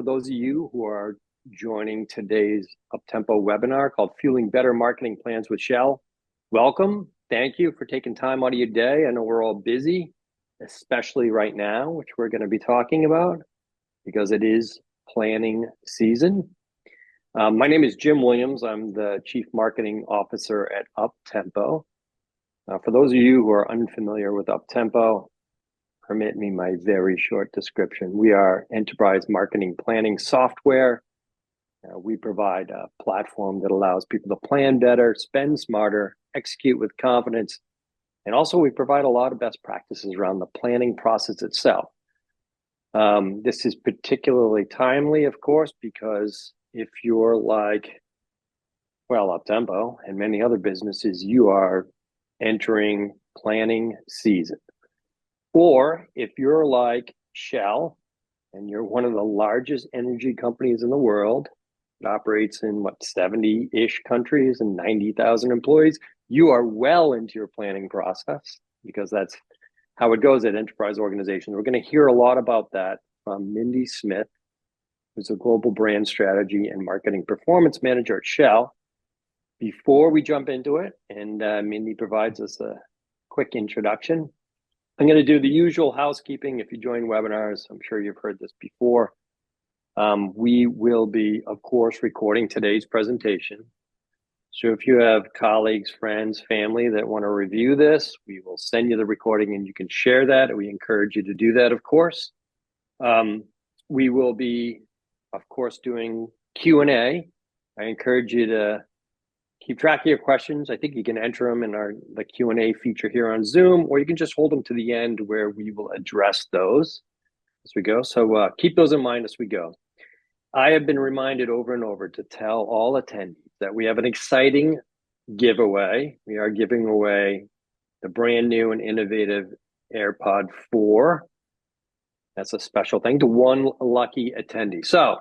those of you who are joining today's Uptempo webinar called Fueling Better Marketing Plans with Shell, welcome. Thank you for taking time out of your day. I know we're all busy, especially right now, which we're going to be talking about because it is planning season. My name is Jim Williams. I'm the Chief Marketing Officer at Uptempo. For those of you who are unfamiliar with Uptempo, permit me my very short description. We are enterprise marketing planning software. We provide a platform that allows people to plan better, spend smarter, execute with confidence. And also we provide a lot of best practices around the planning process itself. This is particularly timely, of course, because if you're like, well, Uptempo and many other businesses, you are entering planning season. Or if you're like Shell and you're one of the largest energy companies in the world, it operates in what, 70-ish countries and 90,000 employees, you are well into your planning process because that's how it goes at enterprise organizations. We're going to hear a lot about that from Mindy Smith, who's a global brand strategy and marketing performance manager at Shell. Before we jump into it, and Mindy provides us a quick introduction, I'm going to do the usual housekeeping. If you join webinars, I'm sure you've heard this before. We will be, of course, recording today's presentation. So if you have colleagues, friends, family that want to review this, we will send you the recording and you can share that. We encourage you to do that, of course. We will be, of course, doing Q&A. I encourage you to keep track of your questions. I think you can enter them in the Q&A feature here on Zoom, or you can just hold them to the end where we will address those as we go. So keep those in mind as we go. I have been reminded over and over to tell all attendees that we have an exciting giveaway. We are giving away the brand new and innovative AirPod 4. That's a special thing to one lucky attendee. So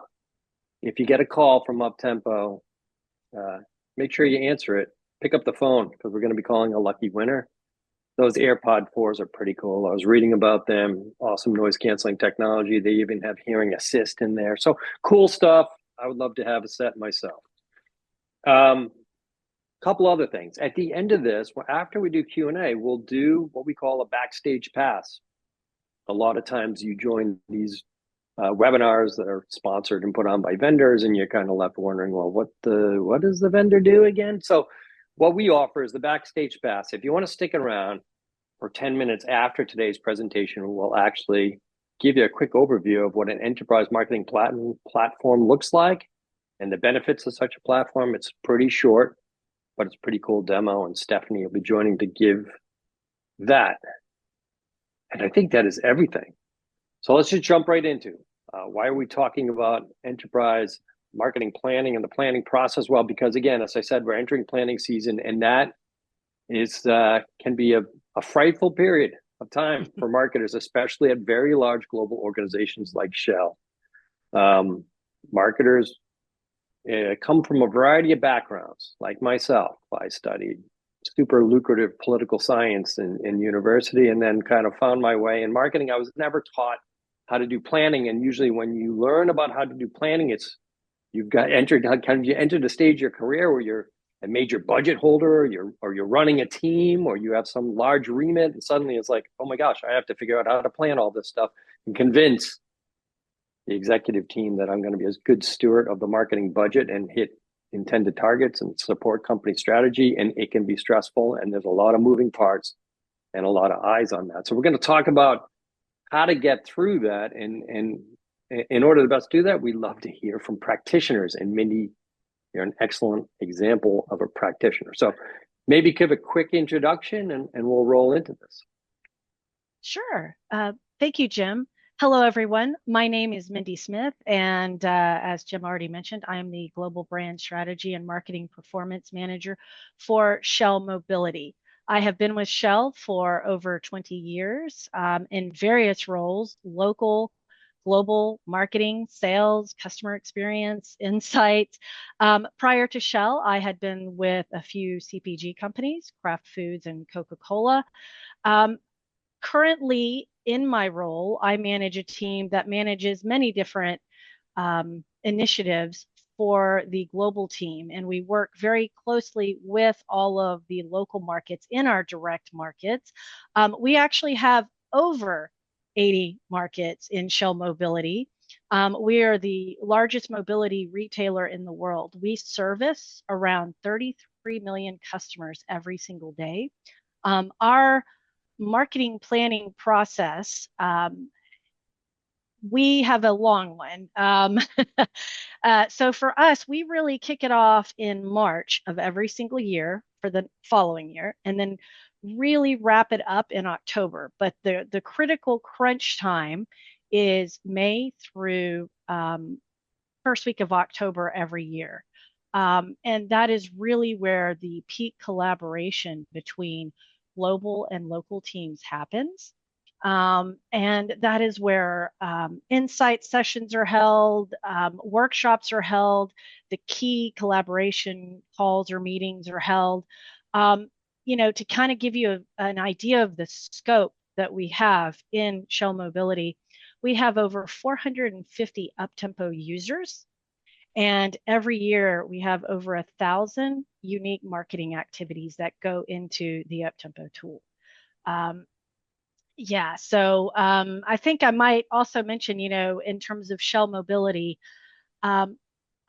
if you get a call from Uptempo, make sure you answer it. Pick up the phone because we're going to be calling a lucky winner. Those AirPod 4s are pretty cool. I was reading about them. Awesome noise canceling technology. They even have hearing assist in there. So cool stuff. I would love to have a set myself. Couple other things. At the end of this, after we do Q&A, we'll do what we call a backstage pass. A lot of times you join these webinars that are sponsored and put on by vendors, and you're kind of left wondering, well, what does the vendor do again? So what we offer is the backstage pass. If you want to stick around for 10 minutes after today's presentation, we'll actually give you a quick overview of what an enterprise marketing platform looks like and the benefits of such a platform. It's pretty short, but it's a pretty cool demo, and Stephanie will be joining to give that. And I think that is everything. So let's just jump right into why are we talking about enterprise marketing planning and the planning process? Well, because again, as I said, we're entering planning season, and that is can be a frightful period of time for marketers, especially at very large global organizations like Shell. Marketers come from a variety of backgrounds, like myself. I studied super lucrative political science in university and then kind of found my way in marketing. I was never taught how to do planning, and usually when you learn about how to do planning, you enter the stage of your career where you're a major budget holder, or you're running a team, or you have some large remit, and suddenly it's like, oh my gosh, I have to figure out how to plan all this stuff and convince the executive team that I'm going to be a good steward of the marketing budget and hit intended targets and support company strategy. And it can be stressful, and there's a lot of moving parts and a lot of eyes on that. So we're going to talk about how to get through that. And in order to best do that, we love to hear from practitioners. And Mindy, you're an excellent example of a practitioner. So maybe give a quick introduction and we'll roll into this. Sure. Thank you, Jim. Hello, everyone. My name is Mindy Smith, and as Jim already mentioned, I am the Global Brand Strategy and Marketing Performance Manager for Shell Mobility. I have been with Shell for over 20 years in various roles: local, global, marketing, sales, customer experience, insight. Prior to Shell, I had been with a few CPG companies, Kraft Foods and Coca-Cola. Currently, in my role, I manage a team that manages many different initiatives for the global team. And we work very closely with all of the local markets in our direct markets. We actually have over 80 markets in Shell Mobility. We are the largest mobility retailer in the world. We service around 33 million customers every single day. Our marketing planning process, we have a long one. So for us, we really kick it off in March of every single year for the following year, and then really wrap it up in October. But the critical crunch time is May through first week of October every year. And that is really where the peak collaboration between global and local teams happens. And that is where insight sessions are held, workshops are held, the key collaboration calls or meetings are held. To kind of give you an idea of the scope that we have in Shell Mobility, we have over 450 up-tempo users. And every year we have over 1,000 unique marketing activities that go into the up-tempo tool. I think I might also mention, in terms of Shell Mobility, I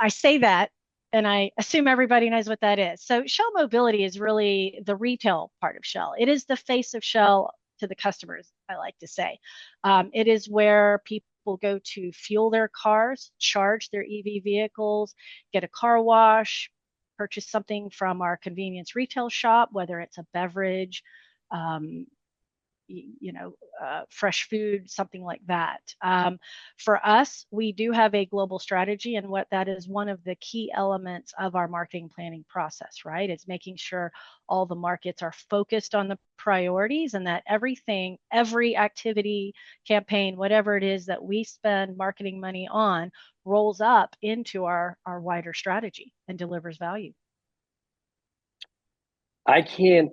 say that and I assume everybody knows what that is. So Shell Mobility is really the retail part of Shell. It is the face of Shell to the customers, I like to say. It is where people go to fuel their cars, charge their EV vehicles, get a car wash, purchase something from our convenience retail shop, whether it's a beverage, um, fresh food, something like that. For us, we do have a global strategy, and what that is one of the key elements of our marketing planning process, right? It's making sure all the markets are focused on the priorities and that everything, every activity, campaign, whatever it is that we spend marketing money on rolls up into our wider strategy and delivers value. I can't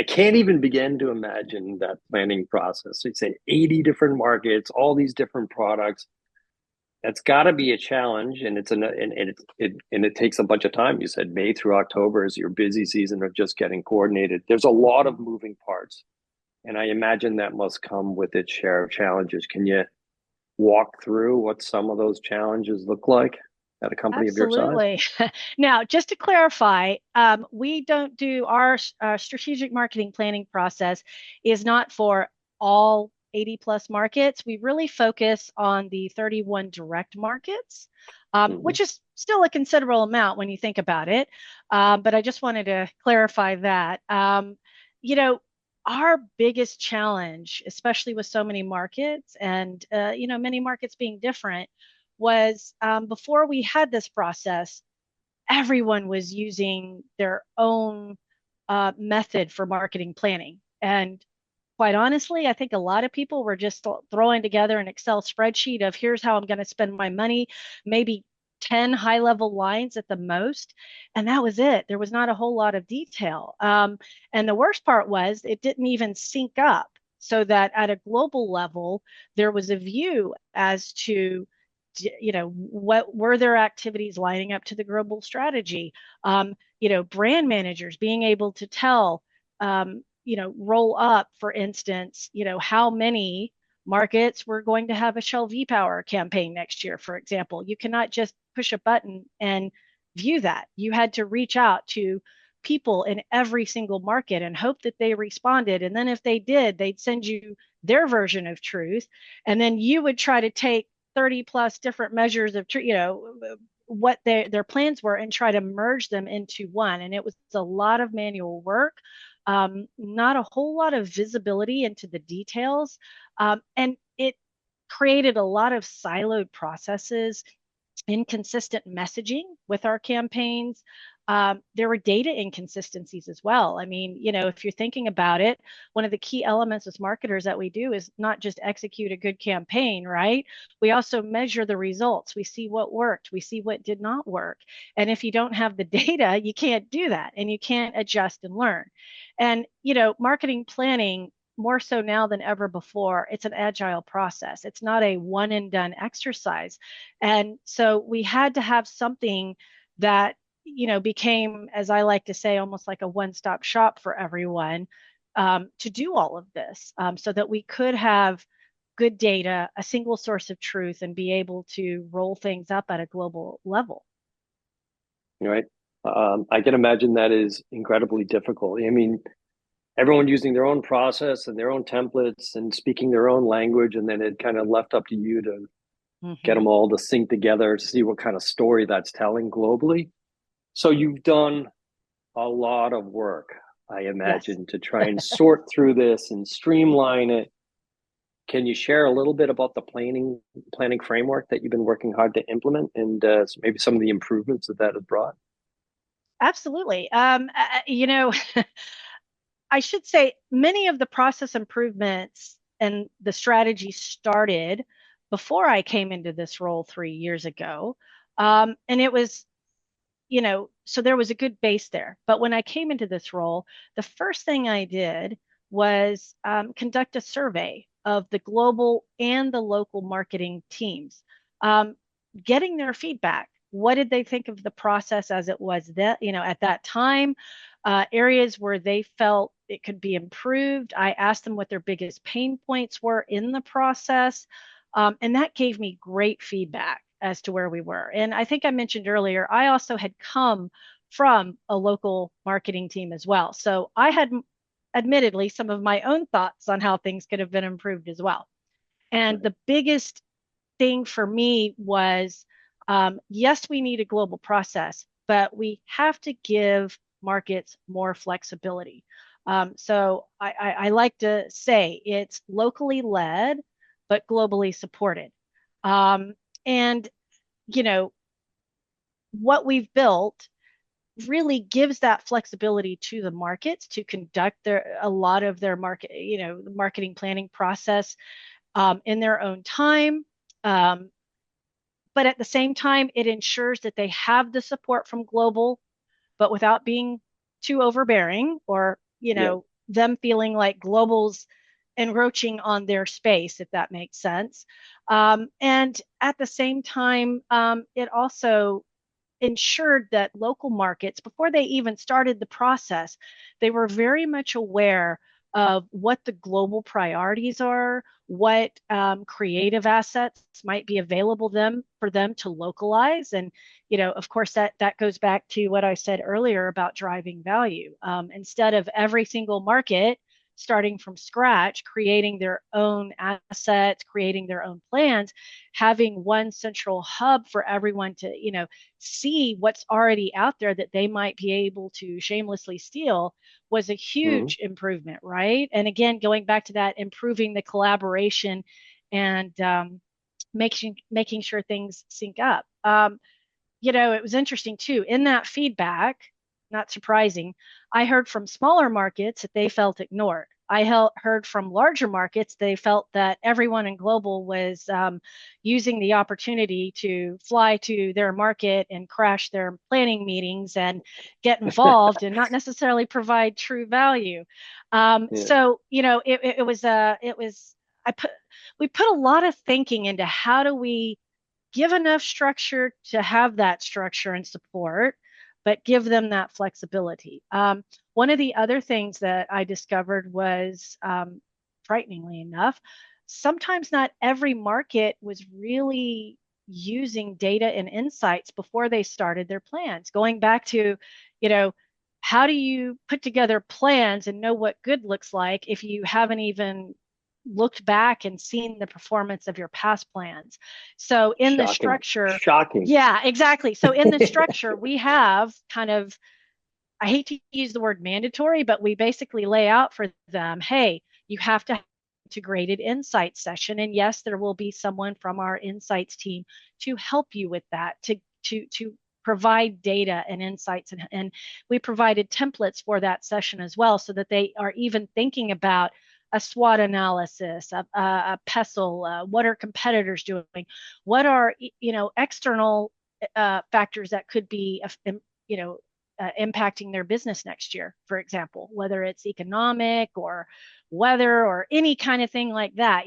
I can't even begin to imagine that planning process. You'd say 80 different markets, all these different products. That's got to be a challenge, and it takes a bunch of time. You said May through October is your busy season of just getting coordinated. There's a lot of moving parts, and I imagine that must come with its share of challenges. Can you walk through what some of those challenges look like at a company of your size? Absolutely. Now, just to clarify, we don't do our strategic marketing planning process is not for all 80 plus markets. We really focus on the 31 direct markets, Mm-hmm. which is still a considerable amount when you think about it. But I just wanted to clarify that. You know, our biggest challenge, especially with so many markets and, many markets being different, was before we had this process, everyone was using their own method for marketing planning. And quite honestly, I think a lot of people were just throwing together an Excel spreadsheet of here's how I'm going to spend my money, maybe 10 high level lines at the most. And that was it. There was not a whole lot of detail. And the worst part was it didn't even sync up so that at a global level, there was a view as to what were their activities lining up to the global strategy. Brand managers being able to tell roll up, for instance, how many markets we're going to have a Shell V-Power campaign next year, for example. You cannot just push a button and view that. You had to reach out to people in every single market and hope that they responded. And then if they did, they'd send you their version of truth. And then you would try to take 30 plus different measures of, what their plans were and try to merge them into one. And it was a lot of manual work, not a whole lot of visibility into the details. And it created a lot of siloed processes, inconsistent messaging with our campaigns. There were data inconsistencies as well. I mean, if you're thinking about it, one of the key elements as marketers that we do is not just execute a good campaign, right? We also measure the results. We see what worked, we see what did not work. And if you don't have the data, you can't do that and you can't adjust and learn. And, marketing planning more so now than ever before, it's an agile process. It's not a one and done exercise. And so we had to have something that, became, as I like to say, almost like a one stop shop for everyone, to do all of this, so that we could have good data, a single source of truth, and be able to roll things up at a global level. Right? I can imagine that is incredibly difficult. I mean, everyone using their own process and their own templates and speaking their own language, and then it kind of left up to you to get Mm-hmm. them all to sync together to see what kind of story that's telling globally. So you've done a lot of work, I Yes. imagine, to try and sort through this and streamline it. Can you share a little bit about the planning framework that you've been working hard to implement, and maybe some of the improvements that that has brought? Absolutely. I should say many of the process improvements and the strategy started before I came into this role 3 years ago. And it was, so there was a good base there. But when I came into this role, the first thing I did was conduct a survey of the global and the local marketing teams, um, getting their feedback. What did they think of the process as it was that, at that time? Areas where they felt it could be improved. I asked them what their biggest pain points were in the process. And that gave me great feedback as to where we were. And I think I mentioned earlier, I also had come from a local marketing team as well. So I had admittedly some of my own thoughts on how things could have been improved as well. And Right. the biggest thing for me was, yes, we need a global process, but we have to give markets more flexibility. So I like to say it's locally led, but globally supported. And, you know, what we've built really gives that flexibility to the markets to conduct a lot of their the marketing planning process in their own time. Um, but at the same time, it ensures that they have the support from global, but without being too overbearing or, Yeah. them feeling like global's encroaching on their space, if that makes sense. And at the same time, it also ensured that local markets, before they even started the process, they were very much aware of what the global priorities are, what creative assets might be available for them to localize. And, of course, that goes back to what I said earlier about driving value. Instead of every single market starting from scratch, creating their own assets, creating their own plans, having one central hub for everyone to, see what's already out there that they might be able to shamelessly steal was a Mhm. huge improvement, right? And again, going back to that, improving the collaboration and making sure things sync up. It was interesting too. In that feedback, not surprising, I heard from smaller markets that they felt ignored. I heard from larger markets, they felt that everyone in global was using the opportunity to fly to their market and crash their planning meetings and get involved and not necessarily provide true value. Yeah. So I put we put a lot of thinking into how do we give enough structure to have that structure and support, but give them that flexibility. One of the other things that I discovered was, frighteningly enough, sometimes not every market was really using data and insights before they started their plans. Going back to, you know, how do you put together plans and know what good looks like if you haven't even looked back and seen the performance of your past plans? So in the Shocking. structure, Shocking. yeah, exactly. So in the structure, we have kind of, I hate to use the word mandatory, but we basically lay out for them, hey, you have to have an integrated insight session. And yes, there will be someone from our insights team to help you with that, to provide data and insights. And we provided templates for that session as well, so that they are even thinking about a SWOT analysis, a PESTLE, what are competitors doing? What are, external factors that could be, you know, impacting their business next year, for example, whether it's economic or weather or any kind of thing like that.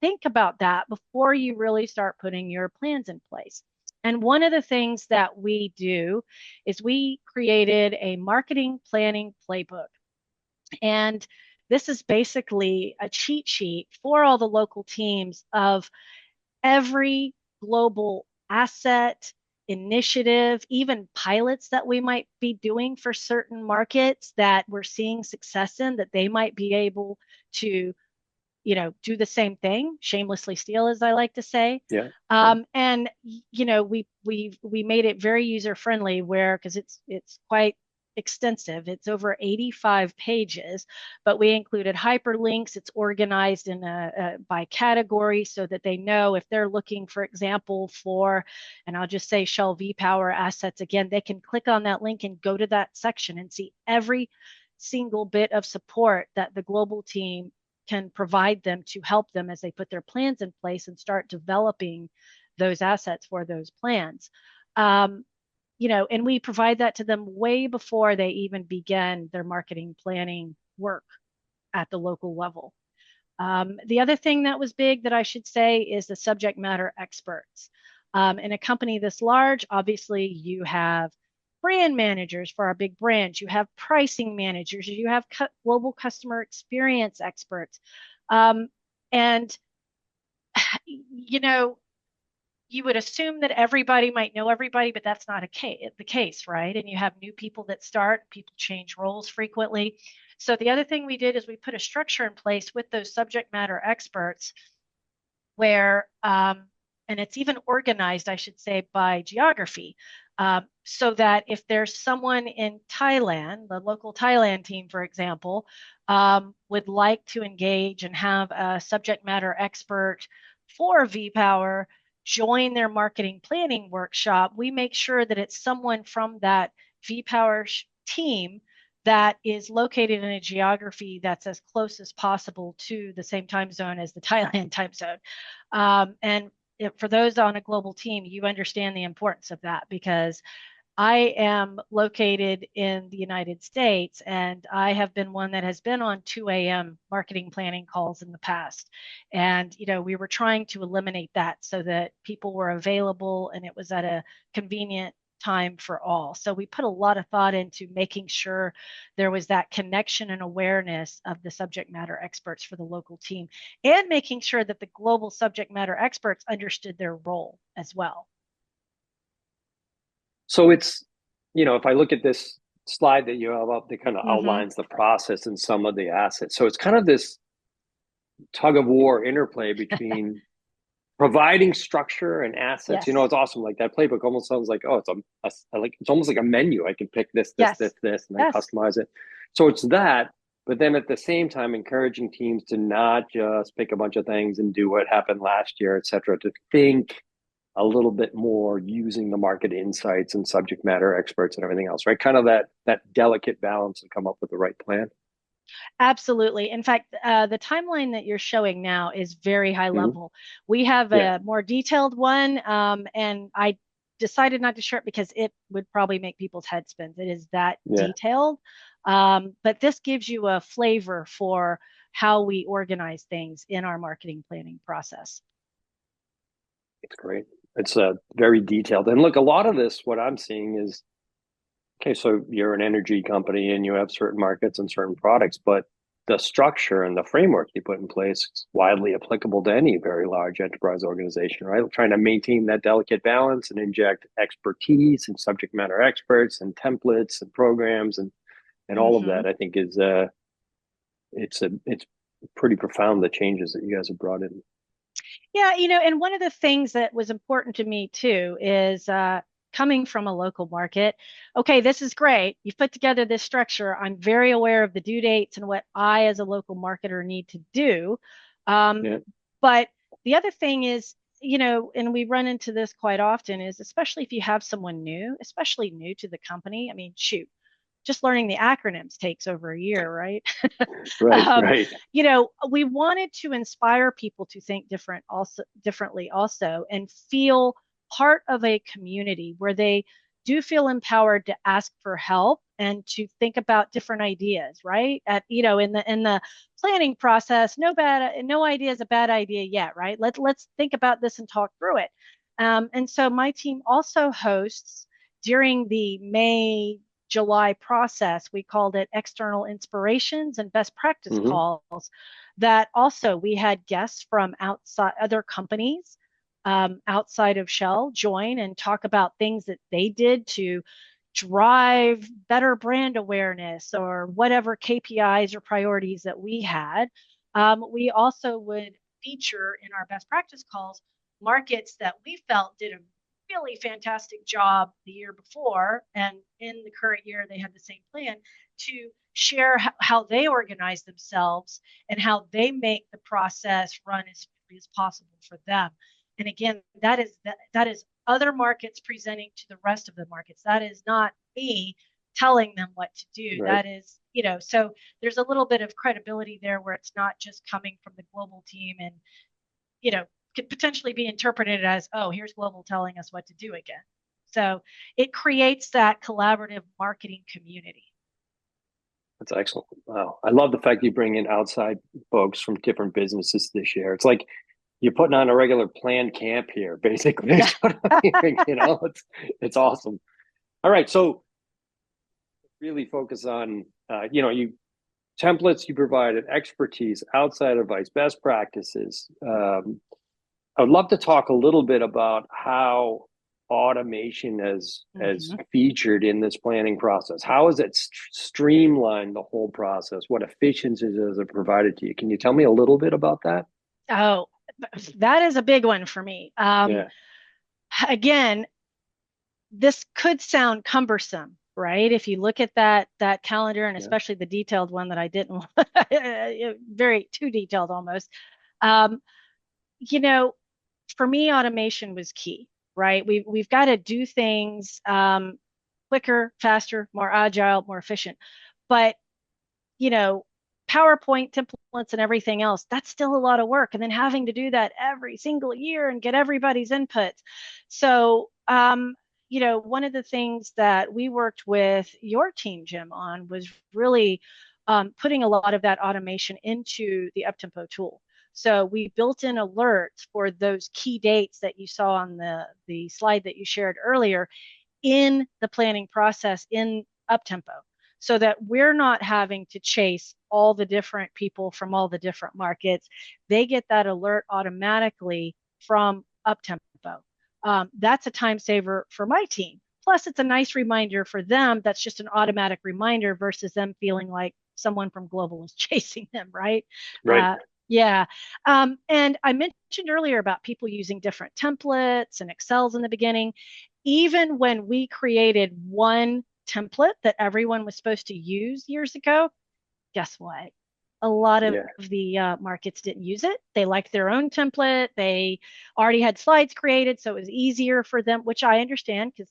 Think about that before you really start putting your plans in place. And one of the things that we do is we created a marketing planning playbook. And this is basically a cheat sheet for all the local teams of every global asset, initiative, even pilots that we might be doing for certain markets that we're seeing success in, that they might be able to do the same thing, shamelessly steal, as I like to say. Yeah. Yeah. And we made it very user friendly, where because it's quite extensive. It's over 85 pages, but we included hyperlinks. It's organized in by category so that they know if they're looking, for example, for, and I'll just say Shell V Power assets again, they can click on that link and go to that section and see every single bit of support that the global team can provide them to help them as they put their plans in place and start developing those assets for those plans. And we provide that to them way before they even begin their marketing planning work at the local level. The other thing that was big that I should say is the subject matter experts. In a company this large, obviously you have brand managers for our big brands, you have pricing managers, you have global customer experience experts. And, you know, you would assume that everybody might know everybody, but that's not the case, right? And you have new people that start, people change roles frequently. So the other thing we did is we put a structure in place with those subject matter experts where, and it's even organized, I should say, by geography. So that if there's someone in Thailand, the local Thailand team, for example, would like to engage and have a subject matter expert for V-Power join their marketing planning workshop, we make sure that it's someone from that V-Power team that is located in a geography that's as close as possible to the same time zone as the Thailand time zone. And for those on a global team, you understand the importance of that, because I am located in the United States, and I have been one that has been on 2 a.m. marketing planning calls in the past. And, we were trying to eliminate that so that people were available and it was at a convenient time for all. So we put a lot of thought into making sure there was that connection and awareness of the subject matter experts for the local team, and making sure that the global subject matter experts understood their role as well. So it's, if I look at this slide that you have up, that kind of Mm-hmm. outlines the process and some of the assets. So it's kind of this tug of war interplay between providing structure and assets. Yes. It's awesome. Like that playbook almost sounds like, oh, it's almost like a menu. I can pick this, Yes. and then Yes. customize it. So it's that, but then at the same time, encouraging teams to not just pick a bunch of things and do what happened last year, et cetera, to think a little bit more using the market insights and subject matter experts and everything else, right? Kind of that delicate balance and come up with the right plan. Absolutely. In fact, the timeline that you're showing now is very high Mm-hmm. level. We have Yeah. a more detailed one, and I decided not to share it because it would probably make people's head spin. It is that Yeah. detailed. But this gives you a flavor for how we organize things in our marketing planning process. It's great. It's very detailed. And look, a lot of this, what I'm seeing is, okay, so you're an energy company and you have certain markets and certain products, but the structure and the framework you put in place is widely applicable to any very large enterprise organization, right? Trying to maintain that delicate balance and inject expertise and subject matter experts and templates and programs and all of Mm-hmm. that, I think is it's pretty profound, the changes that you guys have brought in. Yeah, and one of the things that was important to me too is coming from a local market. Okay, this is great. You've put together this structure. I'm very aware of the due dates and what I, as a local marketer, need to do. Um, Yeah. but the other thing is, and we run into this quite often, is especially if you have someone new, especially new to the company. I mean, shoot, just learning the acronyms takes over a year, right? Right, um, right. we wanted to inspire people to think differently also, and feel part of a community where they do feel empowered to ask for help and to think about different ideas, right? At in the planning process, no idea is a bad idea yet, right? Let's think about this and talk through it. And so my team also hosts during the May July process, we called it external inspirations and best practice Hmm. calls. That also we had guests from outside other companies outside of Shell join and talk about things that they did to drive better brand awareness or whatever KPIs or priorities that we had. We also would feature in our best practice calls markets that we felt did a really fantastic job the year before, and in the current year they had the same plan to share how they organize themselves and how they make the process run as smoothly as possible for them. And again, that is other markets presenting to the rest of the markets. That is not me telling them what to do. Right. That is, so there's a little bit of credibility there where it's not just coming from the global team and, you know, could potentially be interpreted as, oh, here's global telling us what to do again. So it creates that collaborative marketing community. That's excellent. Wow. I love the fact you bring in outside folks from different businesses this year. It's like you're putting on a regular planned camp here, basically. Yeah. Is what I'm hearing, it's awesome. All right. So really focus on, you templates you provided, expertise, outside advice, best practices. I would love to talk a little bit about how automation has Mhm. featured in this planning process. How has it streamlined the whole process? What efficiencies has it provided to you? Can you tell me a little bit about that? Oh, that is a big one for me. Yeah, Again, this could sound cumbersome, right? If you look at that calendar and yeah, especially the detailed one that I didn't very too detailed almost. Um, you know, for me, automation was key, right? We've got to do things quicker, faster, more agile, more efficient. But you know, PowerPoint templates and everything else, that's still a lot of work. And then having to do that every single year and get everybody's input. So, one of the things that we worked with your team, Jim, on was really putting a lot of that automation into the Uptempo tool. So we built in alerts for those key dates that you saw on the slide that you shared earlier in the planning process in Uptempo so that we're not having to chase all the different people from all the different markets. They get that alert automatically from Uptempo. That's a time saver for my team. Plus, it's a nice reminder for them. That's just an automatic reminder versus them feeling like someone from global is chasing them, right? right. Uh, yeah. And I mentioned earlier about people using different templates and Excels in the beginning. Even when we created one template that everyone was supposed to use years ago, guess what? A lot of Yeah, the markets didn't use it. They liked their own template. They already had slides created, so it was easier for them, which I understand because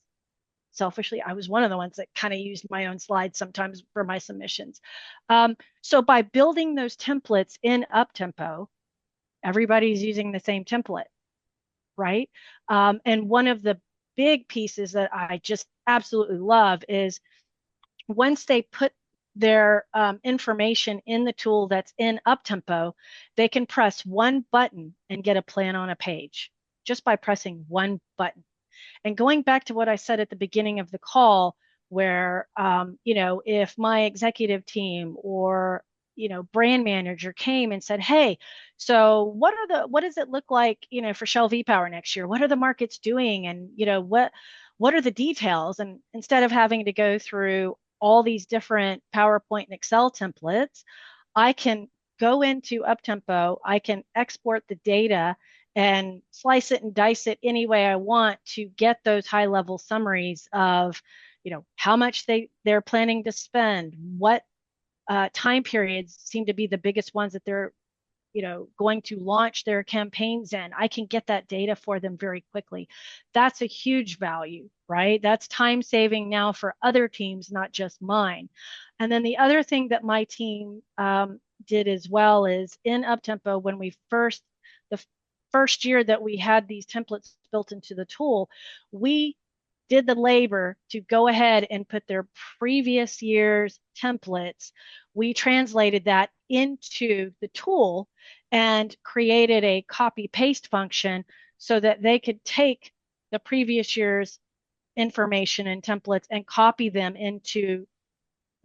selfishly, I was one of the ones that kind of used my own slides sometimes for my submissions. So by building those templates in Uptempo, everybody's using the same template, right? And one of the big pieces that I just absolutely love is once they put their information in the tool that's in Uptempo, they can press one button and get a plan on a page just by pressing one button. And going back to what I said at the beginning of the call, where, if my executive team or, brand manager came and said, hey, so what does it look like, for Shell V Power next year? What are the markets doing? And, what are the details? And instead of having to go through all these different PowerPoint and Excel templates, I can go into Uptempo, I can export the data and slice it and dice it any way I want to get those high level summaries of, how much they're planning to spend, what time periods seem to be the biggest ones that they're, going to launch their campaigns in. I can get that data for them very quickly. That's a huge value, right? That's time saving now for other teams, not just mine. And then the other thing that my team did as well is in Uptempo, when the first year that we had these templates built into the tool, we did the labor to go ahead and put their previous year's templates, we translated that into the tool and created a copy paste function so that they could take the previous year's information and templates and copy them into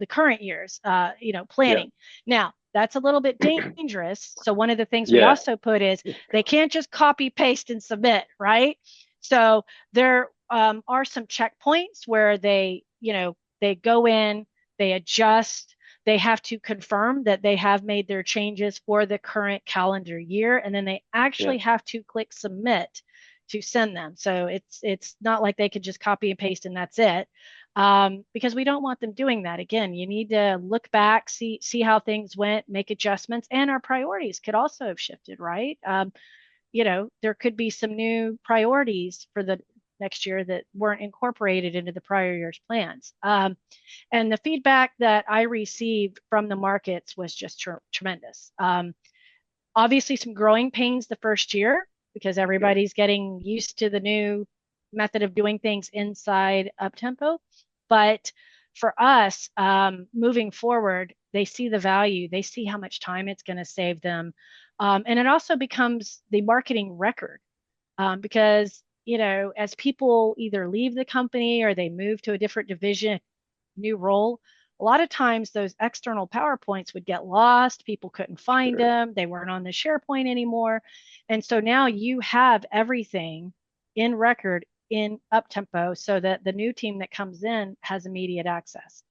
the current year's Yeah. planning. Now, that's a little bit dangerous. So one of the things we Yeah. also put is they can't just copy paste and submit, right? So there are some checkpoints where they go in, they adjust, they have to confirm that they have made their changes for the current calendar year, and then they Yeah. actually have to click submit to send them. So it's not like they could just copy and paste and that's it, because we don't want them doing that. Again, you need to look back, see how things went, make adjustments, and our priorities could also have shifted, right? There could be some new priorities for the next year that weren't incorporated into the prior year's plans. And the feedback that I received from the markets was just tremendous. Obviously, some growing pains the first year because Sure. everybody's getting used to the new method of doing things inside Uptempo. But for us, moving forward, they see the value, they see how much time it's going to save them. And it also becomes the marketing record, because, as people either leave the company or they move to a different division, new role, a lot of times those external PowerPoints would get lost. People couldn't find Sure. them. They weren't on the SharePoint anymore. And so now you have everything in record in Uptempo so that the new team that comes in has immediate access.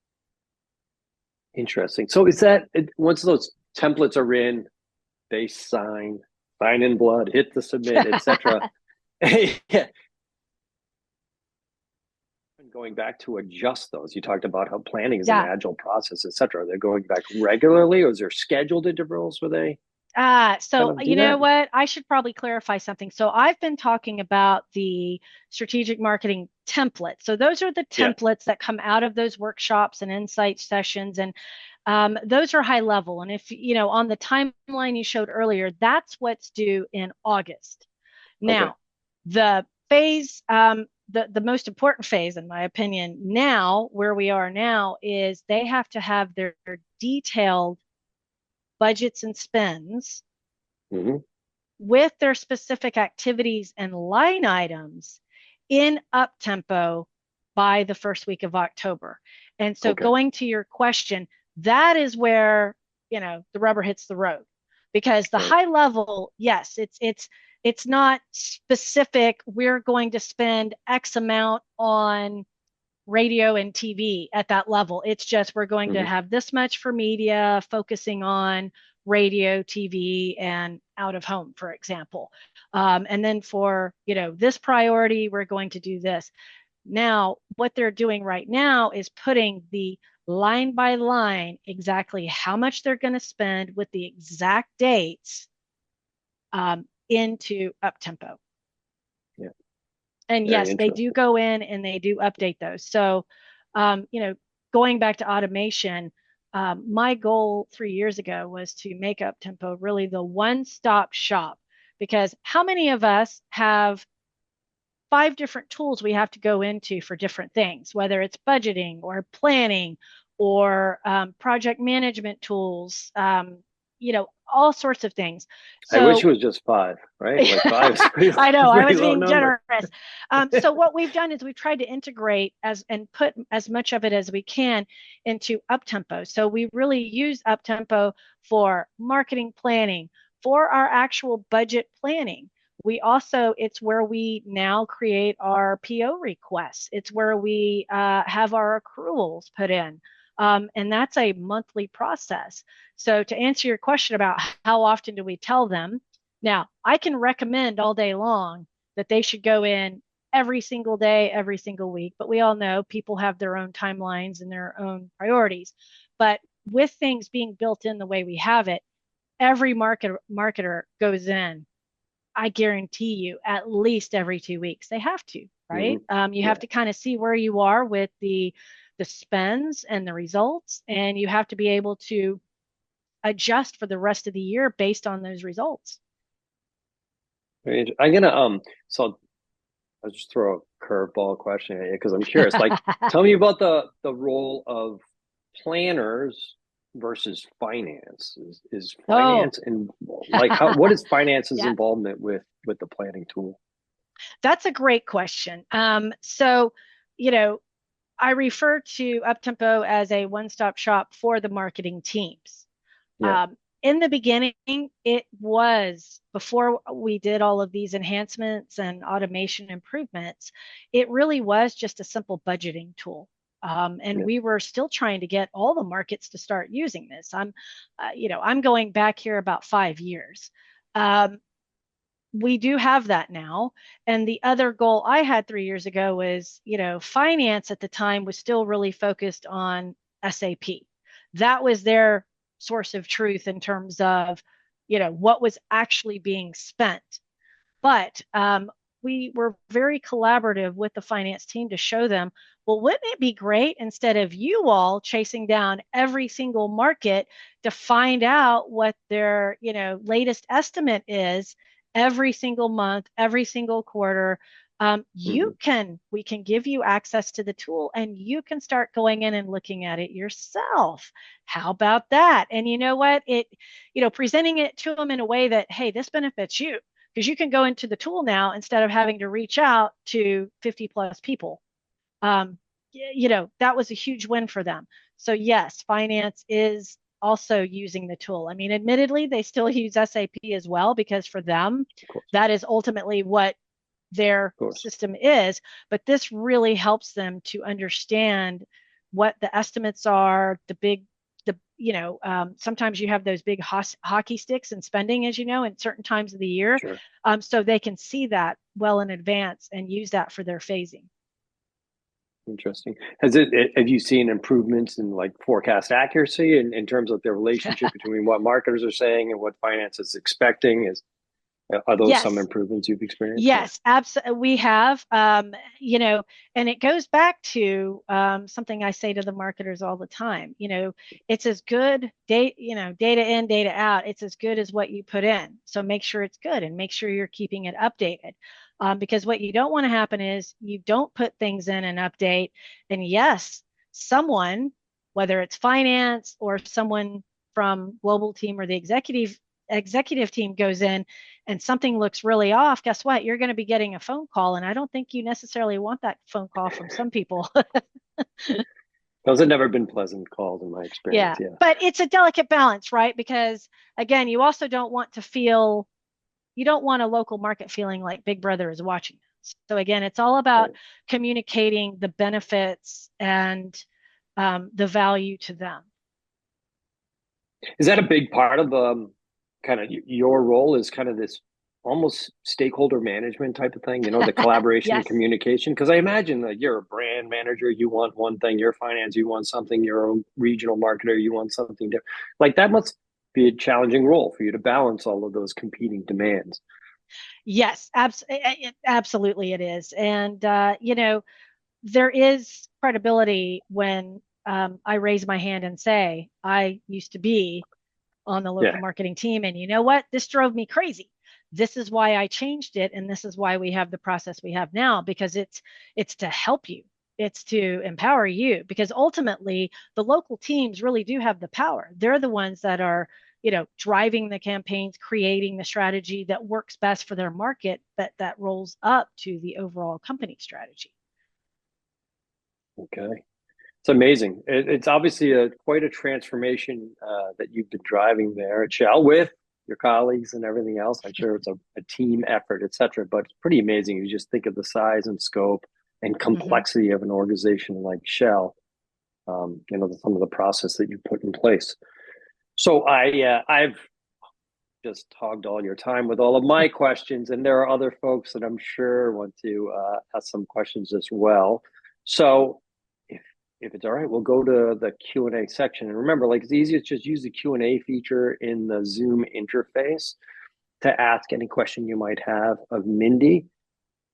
Interesting. So is that once those templates are in, they sign in blood, hit the submit, etc. Yeah. Going back to adjust those. You talked about how planning is an Yeah. agile process, etc. They're going back regularly, or is there scheduled intervals where they kind So of do you know that? what? I should probably clarify something. So I've been talking about the strategic marketing template. So those are the Yeah. templates that come out of those workshops and insight sessions, and those are high level. And if on the timeline you showed earlier, that's what's due in August. Okay. Now, the phase, the most important phase, in my opinion, now where we are now is they have to have their detailed budgets and spends Hmm. with their specific activities and line items in up tempo by the first week of October. And so Okay. going to your question, that is where, the rubber hits the road, because the Right. high level, yes, it's not specific. We're going to spend X amount on radio and TV at that level. It's just we're going to Hmm. have this much for media, focusing on radio, TV, and out of home, for example. And then for this priority, we're going to do this. Now, what they're doing right now is putting the line by line exactly how much they're going to spend with the exact dates, into Uptempo. Yeah. And Very yes, they do interesting. go in and they do update those. So, um, you know, going back to automation, my goal 3 years ago was to make Uptempo really the one-stop shop, because how many of us have 5 different tools we have to go into for different things, whether it's budgeting or planning or project management tools, all sorts of things. I wish it So was just five, right? Like five is pretty, I know I pretty was low being number. generous. So what we've done is we've tried to integrate as and put as much of it as we can into Uptempo. So we really use Uptempo for marketing planning, for our actual budget planning. We also, it's where we now create our PO requests. It's where we have our accruals put in. And that's a monthly process. So to answer your question about how often do we tell them, now, I can recommend all day long that they should go in every single day, every single week, but we all know people have their own timelines and their own priorities. But with things being built in the way we have it, every marketer goes in, I guarantee you, at least every 2 weeks. They have to, Hmm. right? You have Yeah. to kind of see where you are with the spends and the results, and you have to be able to adjust for the rest of the year based on those results. I'm gonna so I'll just throw a curveball question because I'm curious. Like, tell me about the role of planners versus finance. Is Oh, finance and like how what is finance's yeah, involvement with the planning tool? that's a great question. You know, I refer to Uptempo as a one-stop shop for the marketing teams. Yeah, Um, in the beginning, it was before we did all of these enhancements and automation improvements, it really was just a simple budgeting tool. And yeah, we were still trying to get all the markets to start using this. I'm going back here about 5 years. Um, we do have that now. And the other goal I had 3 years ago was, finance at the time was still really focused on SAP. That was their source of truth in terms of, what was actually being spent. But we were very collaborative with the finance team to show them, well, wouldn't it be great instead of you all chasing down every single market to find out what their, latest estimate is every single month, every single quarter? hmm We can give you access to the tool and you can start going in and looking at it yourself. How about that? And you know what? Presenting it to them in a way that, hey, this benefits you because you can go into the tool now instead of having to reach out to 50 plus people. Um, that was a huge win for them. So, yes, finance is also using the tool. I mean, admittedly, they still use SAP as well because for them, of course, that is ultimately what their of course, system is. But this really helps them to understand what the estimates are, sometimes you have those big hockey sticks in spending, as you know, in certain times of the year. sure. So they can see that well in advance and use that for their phasing. Interesting. Have you seen improvements in like forecast accuracy in terms of the relationship between what marketers are saying and what finance is expecting? Are those some Yes, improvements you've experienced? Yeah. yes, absolutely. We have, and it goes back to something I say to the marketers all the time. It's as good data in, data out. It's as good as what you put in. So make sure it's good and make sure you're keeping it updated. Because what you don't want to happen is you don't put things in and update. And yes, someone, whether it's finance or someone from global team or the executive team goes in and something looks really off, guess what? You're going to be getting a phone call. And I don't think you necessarily want that phone call from some people. Those have never been pleasant calls in my experience. Yeah. Yeah. But it's a delicate balance, right? Because again, you also don't want to feel, you don't want a local market feeling like Big Brother is watching. So again, it's all about Right. communicating the benefits and the value to them. Is that a big part of kind of your role is kind of this almost stakeholder management type of thing, the collaboration and Yes. communication? Because I imagine that you're a brand manager, you want one thing, you're finance, you want something, you're a regional marketer, you want something different. Like that must be a challenging role for you to balance all of those competing demands. Yes, absolutely it is. And, there is credibility when I raise my hand and say, I used to be on the local Yeah. marketing team. And you know what? This drove me crazy. This is why I changed it. And this is why we have the process we have now, because it's to help you. It's to empower you because ultimately the local teams really do have the power. They're the ones that are, driving the campaigns, creating the strategy that works best for their market that rolls up to the overall company strategy. Okay. It's amazing. It's obviously quite a transformation that you've been driving there at Shell with your colleagues and everything else. I'm sure it's a team effort, et cetera, but it's pretty amazing. You just think of the size and scope and Mm-hmm. complexity of an organization like Shell, some of the process that you put in place. So I've just hogged all your time with all of my questions, and there are other folks that I'm sure want to ask some questions as well. So if if it's all right, we'll go to the Q&A section. And remember, like it's easy to just use the Q&A feature in the Zoom interface to ask any question you might have of Mindy.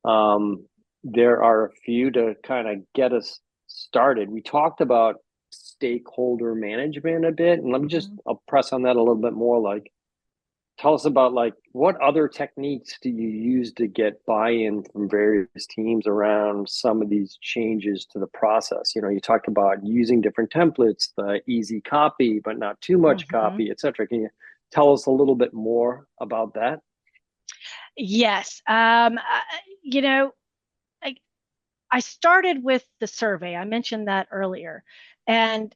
Um, there are a few to kind of get us started. We talked about stakeholder management a bit, and let me just Mm-hmm. I'll press on that a little bit more. Like, tell us about like what other techniques do you use to get buy-in from various teams around some of these changes to the process? You know, you talked about using different templates, the easy copy, but not too much Mhm. copy, et cetera. Can you tell us a little bit more about that? Yes. You know, I, I started with the survey. I mentioned that earlier. And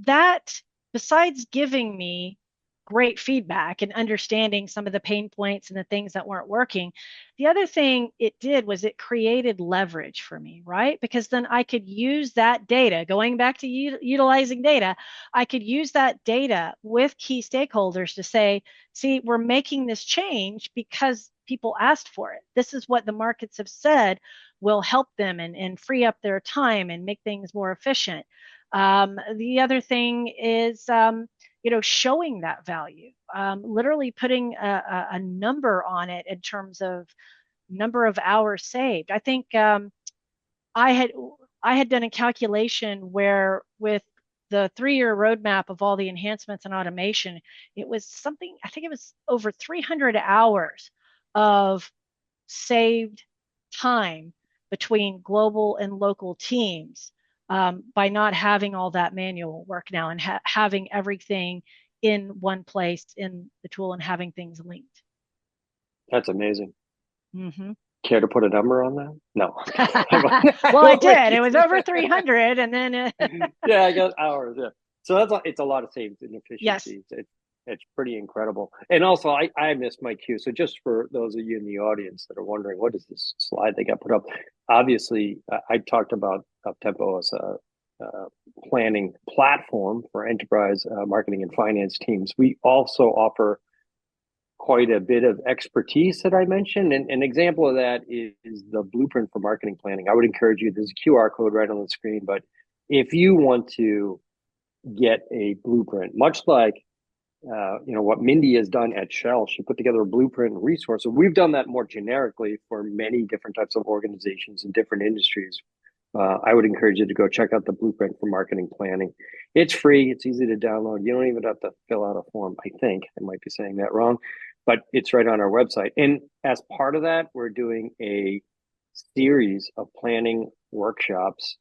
that, besides giving me great feedback and understanding some of the pain points and the things that weren't working, the other thing it did was it created leverage for me, right? Because then I could use that data, going back to utilizing data, I could use that data with key stakeholders to say, see, we're making this change because people asked for it. This is what the markets have said will help them and free up their time and make things more efficient. The other thing is, showing that value, literally putting a number on it in terms of number of hours saved. I think I had I had done a calculation where with the 3-year roadmap of all the enhancements and automation, it was something, I think it was over 300 hours of saved time between global and local teams by not having all that manual work now and having everything in one place in the tool and having things linked. That's amazing. Mm-hmm. Care to put a number on that? No. Well, I did. It was over 300, and then Yeah, I got hours. Yeah. So it's a lot of savings and yes. efficiencies. It's pretty incredible. And also I missed my cue. So just for those of you in the audience that are wondering, what is this slide they got put up? Obviously, I talked about Uptempo as a planning platform for enterprise marketing and finance teams. We also offer quite a bit of expertise that I mentioned. And an example of that is the blueprint for marketing planning. I would encourage you, there's a QR code right on the screen, but if you want to get a blueprint, much like what Mindy has done at Shell, she put together a blueprint and resource. So we've done that more generically for many different types of organizations in different industries. I would encourage you to go check out the blueprint for marketing planning. It's free. It's easy to download. You don't even have to fill out a form. I think I might be saying that wrong, but it's right on our website. And as part of that, we're doing a series of planning workshops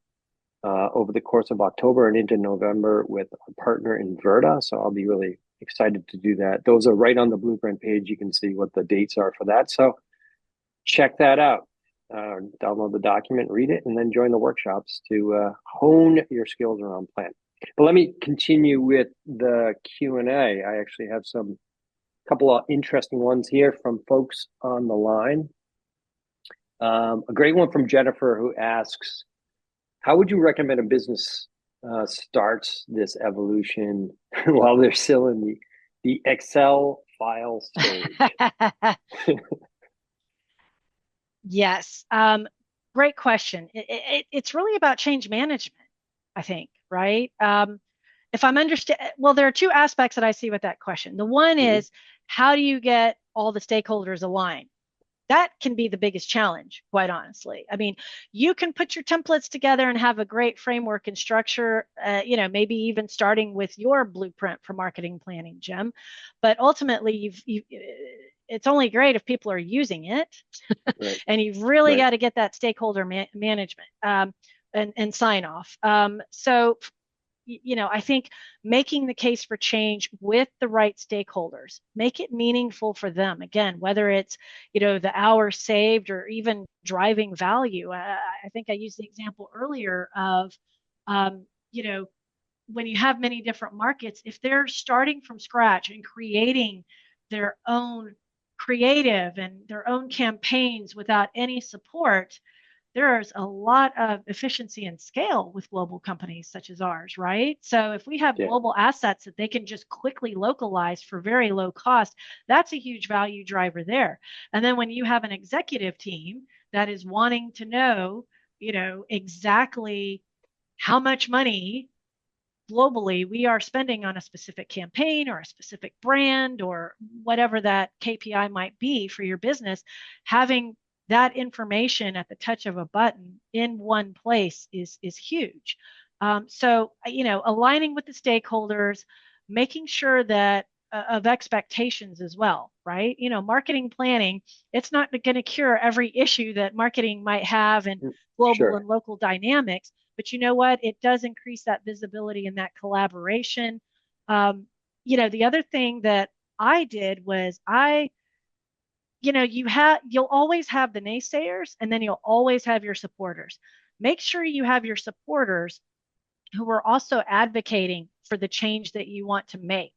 over the course of October and into November with our partner Inverta. So I'll be really excited to do that. Those are right on the blueprint page. You can see what the dates are for that. So check that out. Download the document, read it, and then join the workshops to hone your skills around plan. But let me continue with the Q&A. I actually have some couple of interesting ones here from folks on the line. A great one from Jennifer who asks, how would you recommend a business starts this evolution while they're still in the Excel file stage? Yes. Great question. It's really about change management, I think, right? If I'm understand, well, there are two aspects that I see with that question. The one Mhm. is, how do you get all the stakeholders aligned? That can be the biggest challenge, quite honestly. I mean, you can put your templates together and have a great framework and structure, maybe even starting with your blueprint for marketing planning, Jim. But ultimately, it's only great if people are using it, Right, and you've really right. got to get that stakeholder management and sign off. So I think making the case for change with the right stakeholders, make it meaningful for them. Again, whether it's, the hours saved or even driving value. I think I used the example earlier of, um, you know, when you have many different markets, if they're starting from scratch and creating their own creative and their own campaigns without any support, there's a lot of efficiency and scale with global companies such as ours, right? So if we have Yeah, global assets that they can just quickly localize for very low cost, that's a huge value driver there. And then when you have an executive team that is wanting to know, exactly how much money globally we are spending on a specific campaign or a specific brand or whatever that KPI might be for your business, having that information at the touch of a button in one place is huge. So aligning with the stakeholders, making sure that of expectations as well, right? Marketing planning, it's not going to cure every issue that marketing might have in global Sure. and local dynamics, but you know what? It does increase that visibility and that collaboration. Um, the other thing that I did was you'll always have the naysayers and then you'll always have your supporters. Make sure you have your supporters who are also advocating for the change that you want to make,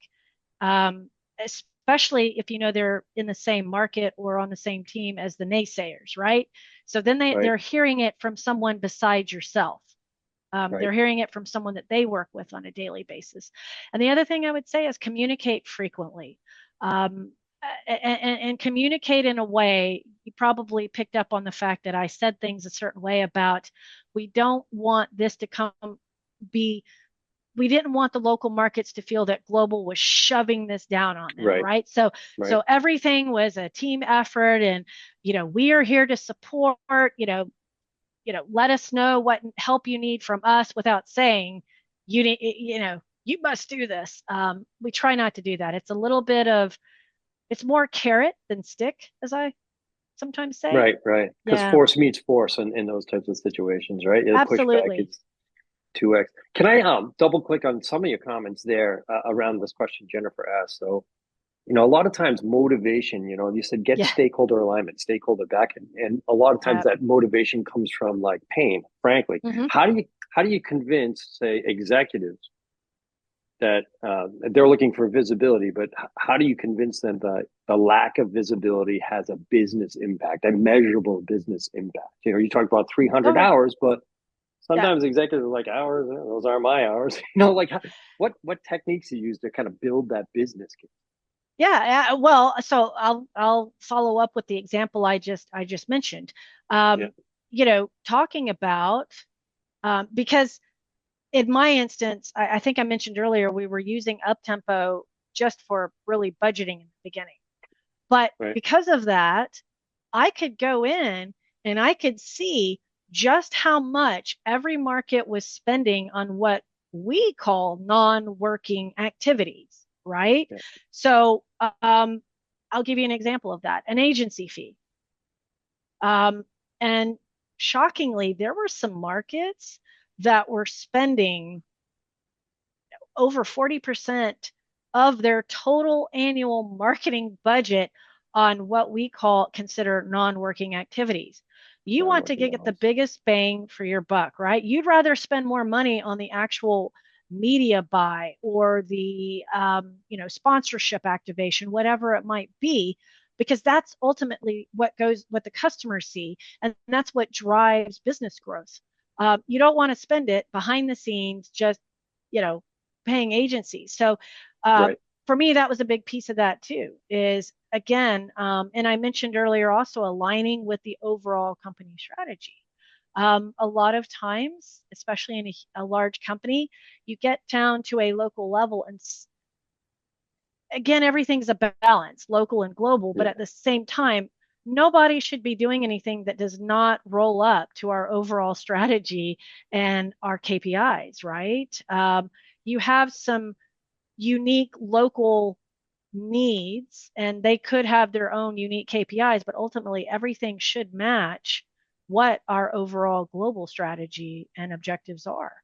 um, especially if they're in the same market or on the same team as the naysayers, right? So then Right. they're hearing it from someone besides yourself. Right. They're hearing it from someone that they work with on a daily basis. And the other thing I would say is communicate frequently. Um, and communicate in a way. You probably picked up on the fact that I said things a certain way about we don't want this to be we didn't want the local markets to feel that global was shoving this down on them, Right. right? so Right. so everything was a team effort, and we are here to support. Let us know what help you need from us without saying you need, you must do this. We try not to do that. It's more carrot than stick, as I sometimes say. Right. Right. Because Yeah, force meets force in those types of situations, right? The pushback absolutely. is 2x. Can I double click on some of your comments there around this question Jennifer asked? So, a lot of times motivation, you said get Yeah. stakeholder alignment, stakeholder back, and a lot of times Yeah. that motivation comes from like pain, frankly. Hmm. How do you convince, say, executives that they're looking for visibility, but how do you convince them that the lack of visibility has a business impact, a measurable business impact? You talked about 300 Oh, hours, but yeah. sometimes executives are like hours, those aren't my hours. Like what techniques you use to kind of build that business case? Yeah, well, so I'll follow up with the example I just mentioned. Yeah. Talking about because in my instance, I think I mentioned earlier we were using Uptempo just for really budgeting in the beginning. But Right. because of that, I could go in and I could see just how much every market was spending on what we call non-working activities, right? Yeah. So I'll give you an example of that, an agency fee. And shockingly, there were some markets that were spending over 40% of their total annual marketing budget on what we consider non-working activities. You want to Non-working get the hours. biggest bang for your buck, right? You'd rather spend more money on the actual media buy or the sponsorship activation, whatever it might be, because that's ultimately what the customers see, and that's what drives business growth. You don't want to spend it behind the scenes, just you know paying agencies. So Right. for me, that was a big piece of that too. Is again, and I mentioned earlier also aligning with the overall company strategy. A lot of times, especially in a large company, you get down to a local level, and again, everything's a balance, local and global. But Yeah. at the same time, nobody should be doing anything that does not roll up to our overall strategy and our KPIs, right? You have some unique local needs and they could have their own unique KPIs, but ultimately everything should match what our overall global strategy and objectives are.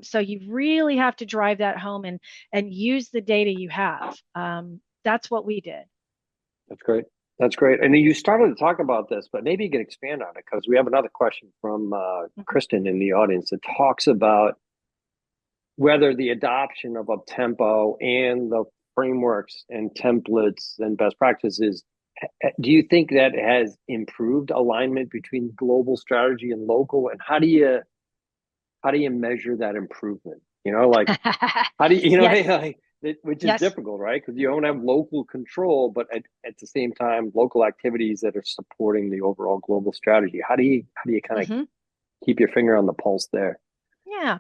So you really have to drive that home and use the data you have. That's what we did. That's great. That's great. And you started to talk about this, but maybe you can expand on it because we have another question from Mhm. Kristen in the audience that talks about whether the adoption of Uptempo and the frameworks and templates and best practices, do you think that has improved alignment between global strategy and local? And how do you measure that improvement? Like how do you, Yes, like, which is yes. difficult, right? Because you don't have local control, but at the same time, local activities that are supporting the overall global strategy. How do you kind of Hmm. keep your finger on the pulse there? Yeah.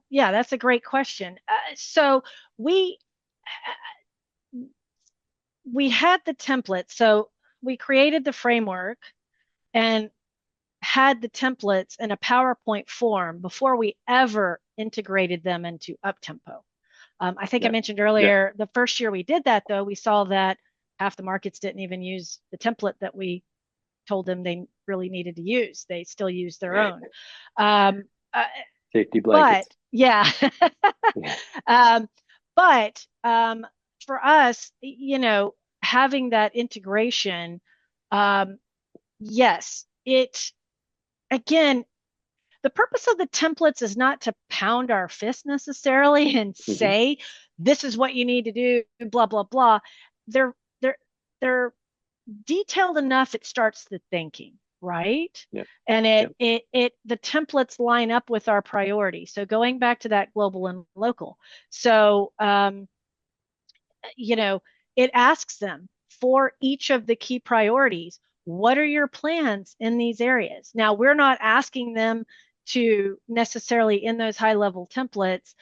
Yeah, that's a great question. So we we had the template. So we created the framework and had the templates in a PowerPoint form before we ever integrated them into Uptempo. I think I Yeah. mentioned Yeah. earlier, the first year we did that, though, we saw that half the markets didn't even use the template that we told them they really needed to use. They still use their own. Um, uh, Safety but blankets. yeah, Yeah. um, but for us, having that integration, um, yes, it again, the purpose of the templates is not to pound our fist necessarily and Hmm. say this is what you need to do, blah blah blah. They're they're they're detailed enough it starts the thinking, right? Yeah. And Yeah. the templates line up with our priority. So going back to that global and local. So you know, it asks them for each of the key priorities, what are your plans in these areas? Now, we're not asking them to necessarily in those high level templates,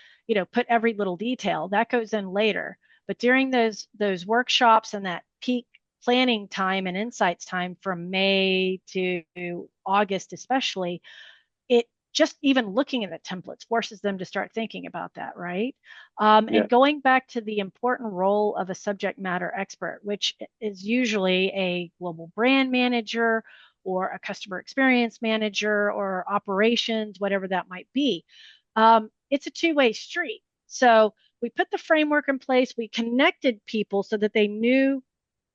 put every little detail. That goes in later. But during those workshops and that peak planning time and insights time from May to August especially, it just even looking at the templates forces them to start thinking about that, right? Yeah. And going back to the important role of a subject matter expert, which is usually a global brand manager or a customer experience manager or operations, whatever that might be. It's a two-way street. So we put the framework in place, we connected people so that they knew,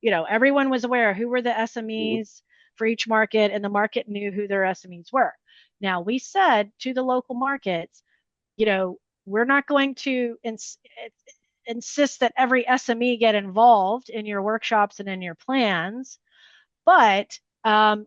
everyone was aware who were the Hmm. SMEs for each market, and the market knew who their SMEs were. Now, we said to the local markets, we're not going to insist that every SME get involved in your workshops and in your plans, but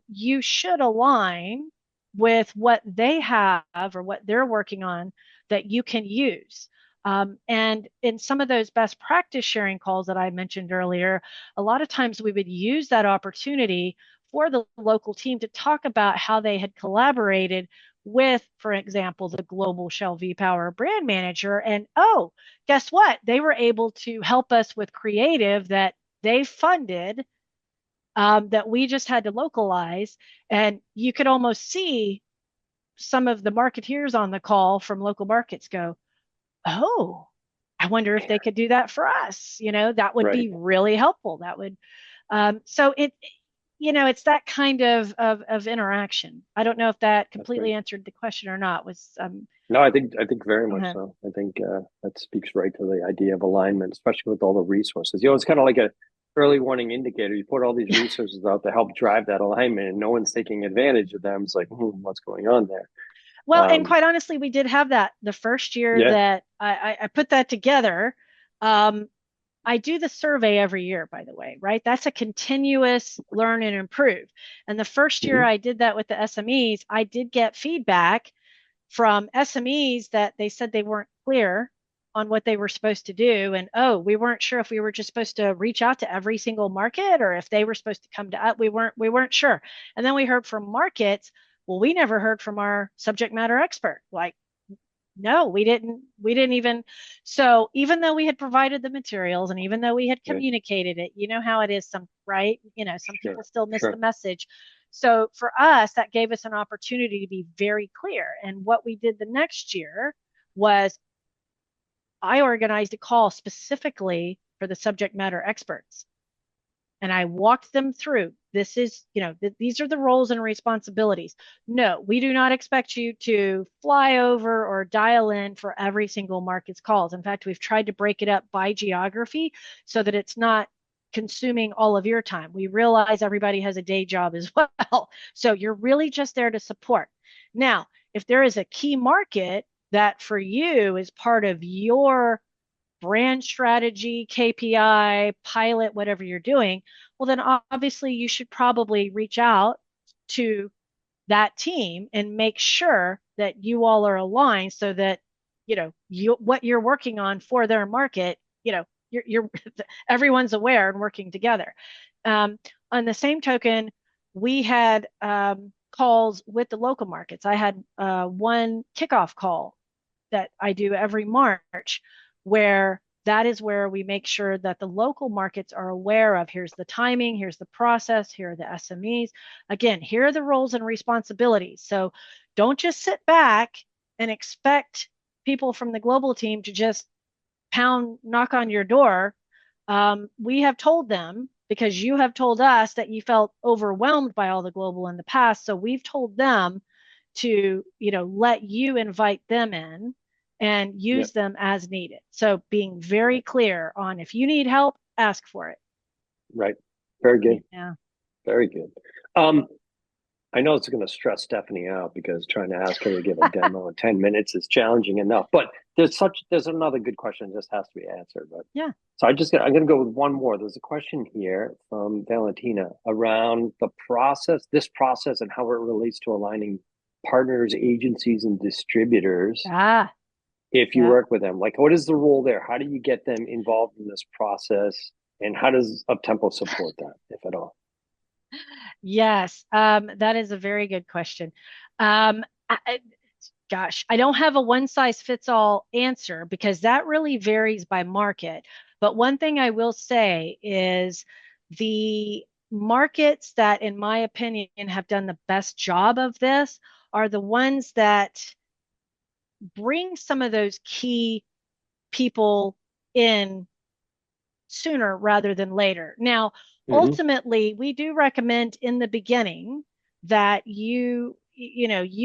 you should align with what they have or what they're working on that you can use. And in some of those best practice sharing calls that I mentioned earlier, a lot of times we would use that opportunity for the local team to talk about how they had collaborated with, for example, the global Shell V Power brand manager. And oh, guess what? They were able to help us with creative that they funded, that we just had to localize. And you could almost see some of the marketeers on the call from local markets go, oh, I wonder if they could do that for us. That would Right. be really helpful. That would, so it's that kind of interaction. I don't know if that That's great. completely answered the question or not. Was No, I think very Go much ahead. so. I think that speaks right to the idea of alignment, especially with all the resources. It's kind of like a early warning indicator. You put all these resources out to help drive that alignment, and no one's taking advantage of them. It's like, what's going on there? Well, and Um, quite honestly, we did have that the first year yeah. that I put that together. Um, I do the survey every year, by the way, right? That's a continuous learn and improve. And the first year Hmm. I did that with the SMEs, I did get feedback from SMEs that they said they weren't clear on what they were supposed to do. And oh, we weren't sure if we were just supposed to reach out to every single market or if they were supposed to come to us. We weren't sure. And then we heard from markets, well, we never heard from our subject matter expert. Like, no, we didn't even. So even though we had provided the materials and even though we had Yeah. communicated it, you know how it is, right? Some Sure. people still miss the Sure. message. So for us, that gave us an opportunity to be very clear. And what we did the next year was I organized a call specifically for the subject matter experts, and I walked them through. This is, these are the roles and responsibilities. No, we do not expect you to fly over or dial in for every single market's calls. In fact, we've tried to break it up by geography so that it's not consuming all of your time. We realize everybody has a day job as well. So you're really just there to support. Now, if there is a key market that for you is part of your brand strategy, KPI, pilot, whatever you're doing, well, then obviously you should probably reach out to that team and make sure that you all are aligned so that, what you're working on for their market, you're everyone's aware and working together. Um, on the same token, we had calls with the local markets. I had one kickoff call that I do every March, where that is where we make sure that the local markets are aware of here's the timing, here's the process, here are the SMEs. Again, here are the roles and responsibilities. So don't just sit back and expect people from the global team to just knock on your door, we have told them because you have told us that you felt overwhelmed by all the global in the past. So we've told them to, let you invite them in and use Yep. them as needed. So being very Right. clear on if you need help, ask for it. Right. Very good. Yeah. Very good. Um, I know it's going to stress Stephanie out because trying to ask her to give a demo in 10 minutes is challenging enough. But there's another good question that just has to be answered. But Yeah. so I'm going to go with one more. There's a question here from Valentina around this process and how it relates to aligning partners, agencies, and distributors. Ah, If you yeah. work with them, like what is the role there? How do you get them involved in this process? And how does Uptempo support that, if at all? Yes. That is a very good question. Gosh, I don't have a one size fits all answer because that really varies by market. But one thing I will say is the markets that, in my opinion, have done the best job of this are the ones that bring some of those key people in sooner rather than later. Now, Mm-hmm. ultimately, we do recommend in the beginning that you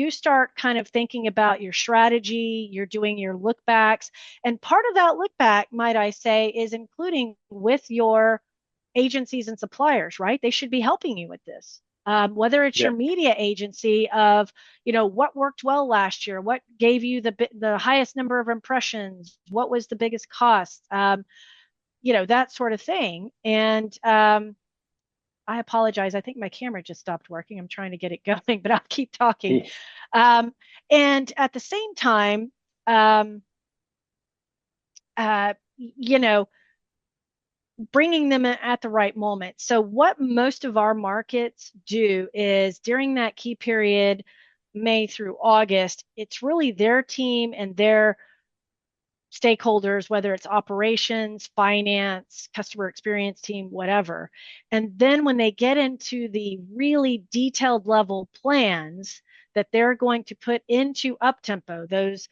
start kind of thinking about your strategy, you're doing your look backs, and part of that look back, might I say, is including with your agencies and suppliers, right? They should be helping you with this. Whether it's your Yep. media agency of, what worked well last year, what gave you the highest number of impressions, what was the biggest cost, that sort of thing. And I apologize. I think my camera just stopped working. I'm trying to get it going, but I'll keep talking. Um, and at the same time, um, you know, bringing them in at the right moment. So, what most of our markets do is during that key period, May through August, it's really their team and their stakeholders, whether it's operations, finance, customer experience team, whatever. And then when they get into the really detailed level plans that they're going to put into Uptempo, those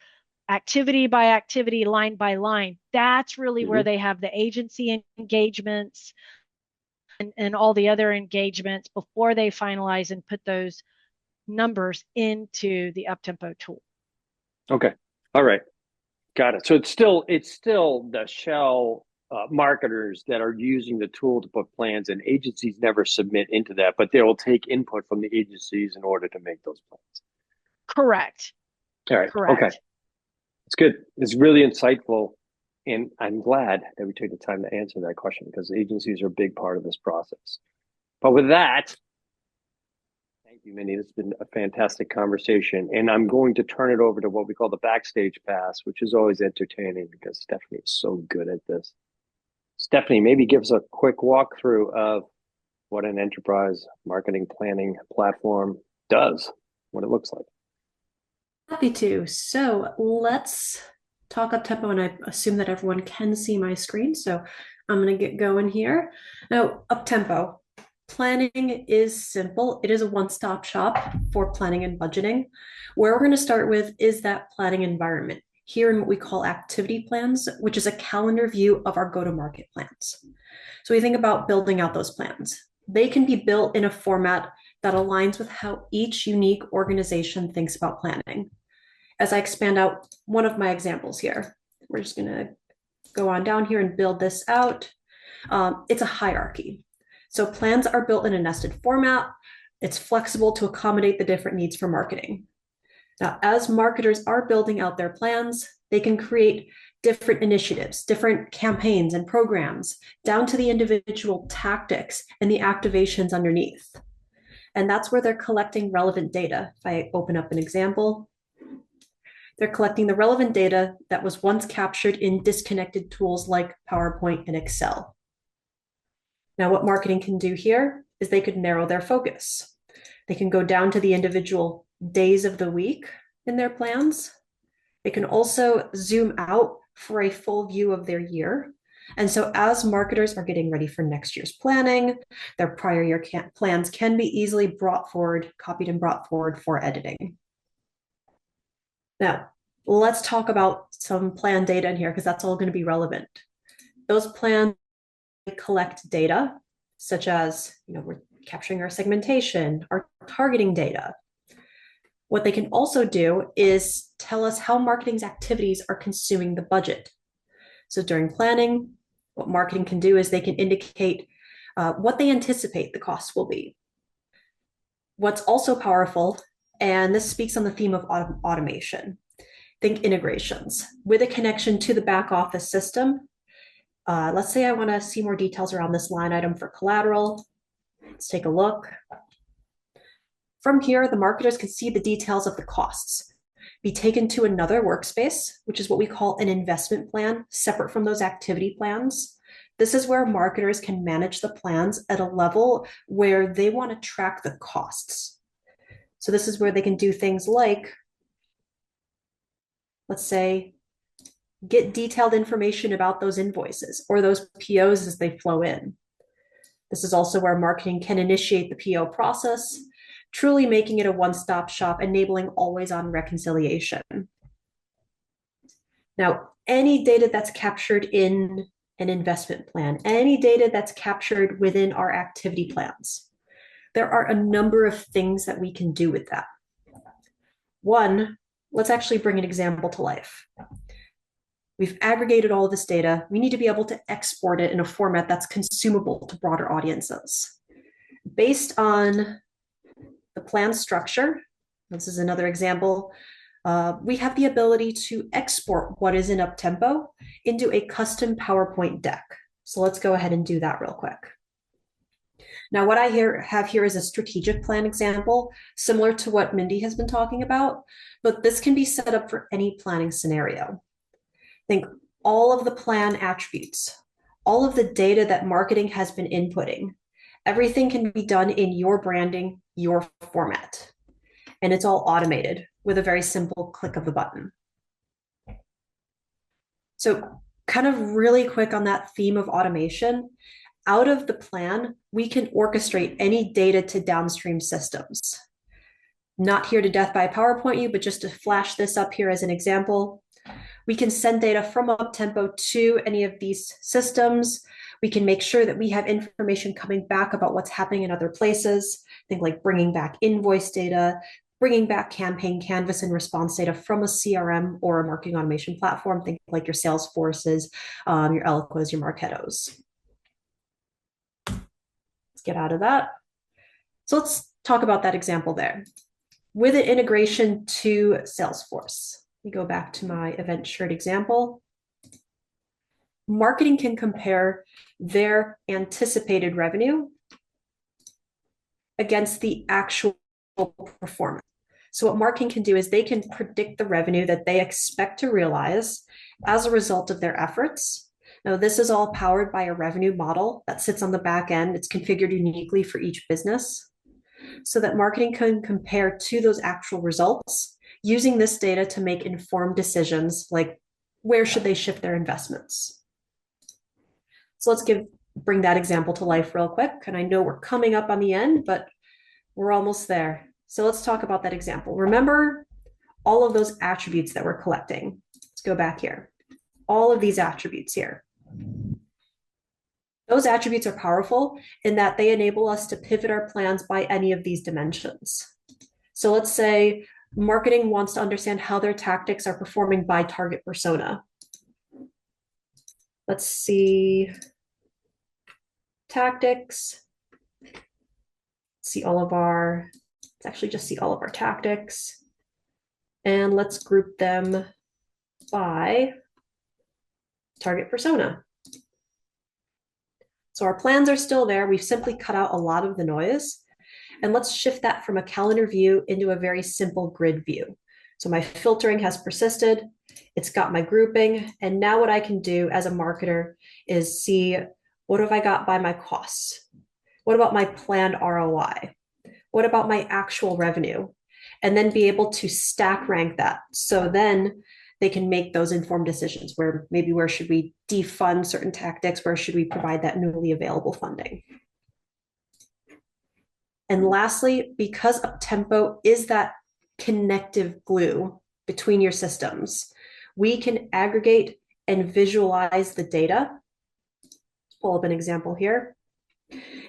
activity by activity, line by line, that's really where Mm-hmm. they have the agency engagements and all the other engagements before they finalize and put those numbers into the Uptempo tool. Okay. All right. Got it. So it's still the shell marketers that are using the tool to put plans, and agencies never submit into that, but they will take input from the agencies in order to make those plans. Correct. All right. Okay. Correct. It's good. It's really insightful, and I'm glad that we took the time to answer that question because agencies are a big part of this process. But with that, thank you, Minnie. This has been a fantastic conversation. And I'm going to turn it over to what we call the backstage pass, which is always entertaining because Stephanie is so good at this. Stephanie, maybe give us a quick walkthrough of what an enterprise marketing planning platform does, what it looks like. Happy to. So let's talk up tempo, and I assume that everyone can see my screen. So I'm going to get going here. Now, up tempo. Planning is simple. It is a one-stop shop for planning and budgeting. Where we're going to start with is that planning environment here in what we call activity plans, which is a calendar view of our go-to-market plans. So we think about building out those plans. They can be built in a format that aligns with how each unique organization thinks about planning. As I expand out one of my examples here, we're just going to go on down here and build this out. It's a hierarchy. So plans are built in a nested format. It's flexible to accommodate the different needs for marketing. Now, as marketers are building out their plans, they can create different initiatives, different campaigns and programs, down to the individual tactics and the activations underneath. And that's where they're collecting relevant data. If I open up an example, they're collecting the relevant data that was once captured in disconnected tools like PowerPoint and Excel. Now, what marketing can do here is they could narrow their focus. They can go down to the individual days of the week in their plans. They can also zoom out for a full view of their year. And so as marketers are getting ready for next year's planning, their prior year plans can be easily brought forward, copied and brought forward for editing. Now, let's talk about some plan data in here because that's all going to be relevant. Those plans collect data, such as, we're capturing our segmentation, our targeting data. What they can also do is tell us how marketing's activities are consuming the budget. So during planning, what marketing can do is they can indicate what they anticipate the costs will be. What's also powerful, and this speaks on the theme of automation, think integrations with a connection to the back office system. Let's say I want to see more details around this line item for collateral. Let's take a look. From here, the marketers can see the details of the costs be taken to another workspace, which is what we call an investment plan, separate from those activity plans. This is where marketers can manage the plans at a level where they want to track the costs. So this is where they can do things like, let's say, get detailed information about those invoices or those POs as they flow in. This is also where marketing can initiate the PO process, truly making it a one-stop shop, enabling always-on reconciliation. Now, any data that's captured in an investment plan, any data that's captured within our activity plans, there are a number of things that we can do with that. One, let's actually bring an example to life. We've aggregated all of this data. We need to be able to export it in a format that's consumable to broader audiences. Based on the plan structure, this is another example, we have the ability to export what is in Uptempo into a custom PowerPoint deck. So let's go ahead and do that real quick. Now, what I have here is a strategic plan example, similar to what Mindy has been talking about, but this can be set up for any planning scenario. Think all of the plan attributes, all of the data that marketing has been inputting, everything can be done in your branding, your format. And it's all automated with a very simple click of the button. So kind of really quick on that theme of automation, out of the plan, we can orchestrate any data to downstream systems. Not here to death by PowerPoint you, but just to flash this up here as an example. We can send data from Uptempo to any of these systems. We can make sure that we have information coming back about what's happening in other places. Think like bringing back invoice data, bringing back campaign canvas and response data from a CRM or a marketing automation platform. Think like your Salesforces, your Eloquas, your Marketos. Let's get out of that. So let's talk about that example there. With an integration to Salesforce, we go back to my event shirt example. Marketing can compare their anticipated revenue against the actual performance. So what marketing can do is they can predict the revenue that they expect to realize as a result of their efforts. Now, this is all powered by a revenue model that sits on the back end. It's configured uniquely for each business so that marketing can compare to those actual results using this data to make informed decisions like where should they shift their investments. So let's bring that example to life real quick. And I know we're coming up on the end, but we're almost there. So let's talk about that example. Remember all of those attributes that we're collecting. Let's go back here. All of these attributes here. Those attributes are powerful in that they enable us to pivot our plans by any of these dimensions. So let's say marketing wants to understand how their tactics are performing by target persona. Let's see tactics. Let's actually just see all of our tactics. And let's group them by target persona. So our plans are still there. We've simply cut out a lot of the noise. And let's shift that from a calendar view into a very simple grid view. So my filtering has persisted. It's got my grouping. And now what I can do as a marketer is see, what have I got by my costs? What about my planned ROI? What about my actual revenue? And then be able to stack rank that. So then they can make those informed decisions where should we defund certain tactics? Where should we provide that newly available funding? And lastly, because Uptempo is that connective glue between your systems. We can aggregate and visualize the data. Let's pull up an example here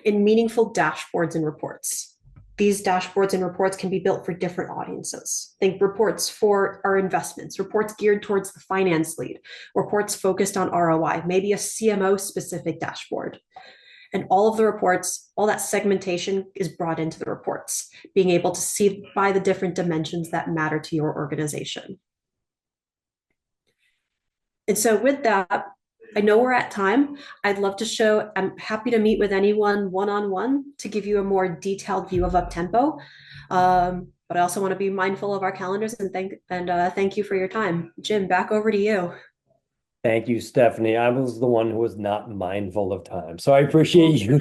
in meaningful dashboards and reports. These dashboards and reports can be built for different audiences. Think reports for our investments, reports geared towards the finance lead, reports focused on ROI, maybe a CMO specific dashboard. And all of the reports, all that segmentation is brought into the reports, being able to see by the different dimensions that matter to your organization. And so with that, I know we're at time. I'd love to show, I'm happy to meet with anyone one-on-one to give you a more detailed view of Uptempo. But I also want to be mindful of our calendars and thank you for your time. Jim, back over to you. Thank you, Stephanie. I was the one who was not mindful of time. So I appreciate you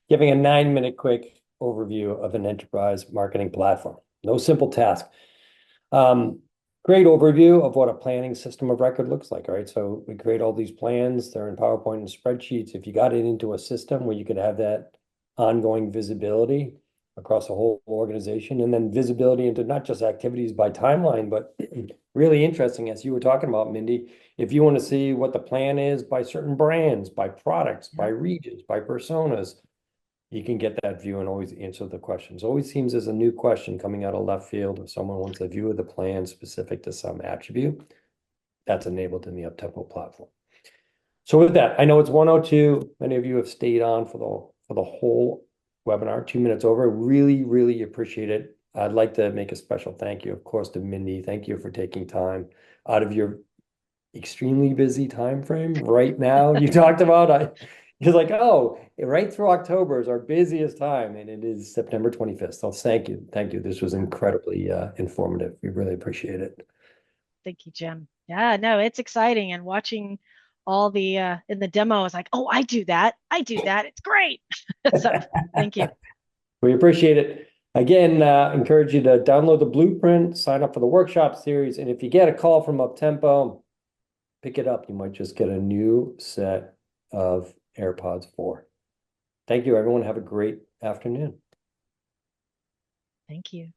giving a 9-minute quick overview of an enterprise marketing platform. No simple task. Great overview of what a planning system of record looks like, right? So we create all these plans, they're in PowerPoint and spreadsheets. If you got it into a system where you could have that ongoing visibility across a whole organization, and then visibility into not just activities by timeline, but really interesting, as you were talking about, Mindy, if you want to see what the plan is by certain brands, by products, by regions, by personas, you can get that view and always answer the questions. Always seems there's a new question coming out of left field if someone wants a view of the plan specific to some attribute. That's enabled in the Uptempo platform. So with that, I know it's 1:02. Many of you have stayed on for the whole webinar, 2 minutes over. Really, really appreciate it. I'd like to make a special thank you, of course, to Mindy. Thank you for taking time out of your extremely busy time frame right now. You talked about you're like, oh, right through October is our busiest time, and it is September 25th. So thank you. This was incredibly informative. We really appreciate it. Thank you, Jim. Yeah, no, it's exciting. And watching all the in the demo, I was like, oh, I do that. It's great. So thank you. We appreciate it. Again, encourage you to download the blueprint, sign up for the workshop series, and if you get a call from Uptempo, pick it up. You might just get a new set of AirPods 4. Thank you, everyone. Have a great afternoon. Thank you.